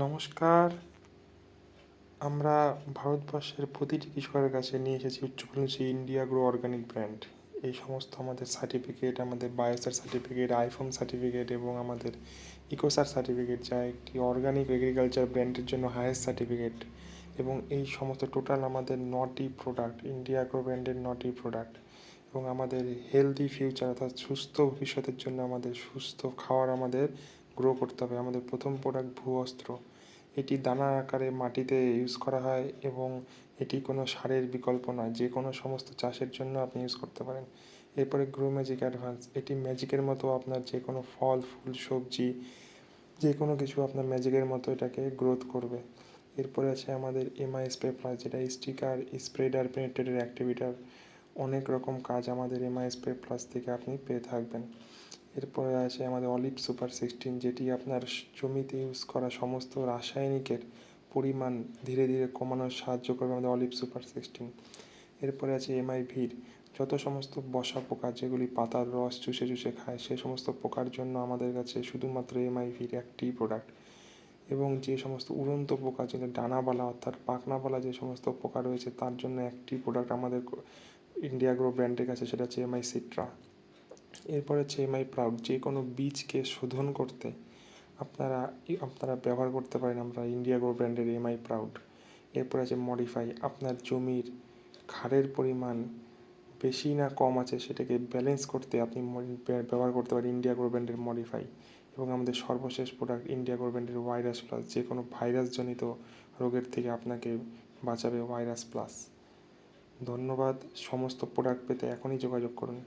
নমস্কার। আমরা ভারতবর্ষের প্রতিটি কৃষকের কাছে নিয়ে এসেছি উচ্চফলনশীল ইন্ডিয়া গ্রো অর্গানিক ব্র্যান্ড। এই সমস্ত আমাদের সার্টিফিকেট, আমাদের বায়োসার সার্টিফিকেট, আইফোন সার্টিফিকেট এবং আমাদের ইকোসার সার্টিফিকেট, যা একটি অর্গানিক এগ্রিকালচার ব্র্যান্ডের জন্য হায়েস্ট সার্টিফিকেট। এবং এই সমস্ত টোটাল আমাদের 9টি প্রোডাক্ট, ইন্ডিয়া গ্রো ব্র্যান্ডের 9টি প্রোডাক্ট। এবং আমাদের হেলদি ফিউচার অর্থাৎ সুস্থ ভবিষ্যতের জন্য আমাদের সুস্থ খাওয়ার আমাদের গ্রো করতে হবে। আমাদের প্রথম প্রোডাক্ট ভূবস্ত্র। এটি দানা আকারে মাটিতে ইউজ করা হয় এবং এটি কোনো সারের বিকল্প নয়, যে কোনো সমস্ত চাষের জন্য আপনি ইউজ করতে পারেন। এরপরে গ্রো ম্যাজিক অ্যাডভান্স, এটি ম্যাজিকের মতো আপনার যে কোনো ফল ফুল সবজি যে কোনো কিছু আপনার ম্যাজিকের মতো এটাকে গ্রোথ করবে। এরপরে আছে আমাদের এমআই স্প্রে প্লাস, যেটা স্টিকার স্প্রেডার পেনিট্রেটেড অ্যাক্টিভিটার। অনেক রকম কাজ আমাদের এমআই স্প্রে প্লাস থেকে আপনি পেয়ে থাকবেন। এরপরে আছে আমাদের অলিভ সুপার 16, যেটি আপনার জমিতে ইউজ করা সমস্ত রাসায়নিকের পরিমাণ ধীরে ধীরে কমানোর সাহায্য করবে আমাদের অলিভ সুপার 16। এরপরে আছে এমআই ভির, যত সমস্ত বসা পোকা যেগুলি পাতার রস চুষে চুষে খায়, সে সমস্ত পোকার জন্য আমাদের কাছে শুধুমাত্র এমআই ভির একটি প্রোডাক্ট। এবং যে সমস্ত উড়ন্ত পোকা, যেটা ডানাবালা অর্থাৎ পাখনাবালা যে সমস্ত পোকা রয়েছে, তার জন্য একটি প্রোডাক্ট আমাদের ইন্ডিয়া গ্রো ব্র্যান্ডের কাছে, সেটা হচ্ছে এমআই সিট্রা। এরপর হচ্ছে এমআই প্রাউড, যে কোনো বীজকে শোধন করতে আপনারা আপনারা ব্যবহার করতে পারেন আমরা ইন্ডিয়া গ্রো ব্র্যান্ডের এমআই প্রাউড। এরপর আছে মডিফাই, আপনার জমির ক্ষারের পরিমাণ বেশি না কম আছে সেটাকে ব্যালেন্স করতে আপনি ব্যবহার করতে পারেন ইন্ডিয়া গ্রো ব্র্যান্ডের মডিফাই। এবং আমাদের সর্বশেষ প্রোডাক্ট ইন্ডিয়া গ্রো ব্র্যান্ডের ভাইরাস প্লাস, যে কোনো ভাইরাসজনিত রোগের থেকে আপনাকে বাঁচাবে ভাইরাস প্লাস। ধন্যবাদ। সমস্ত প্রোডাক্ট পেতে এখনই যোগাযোগ করুন।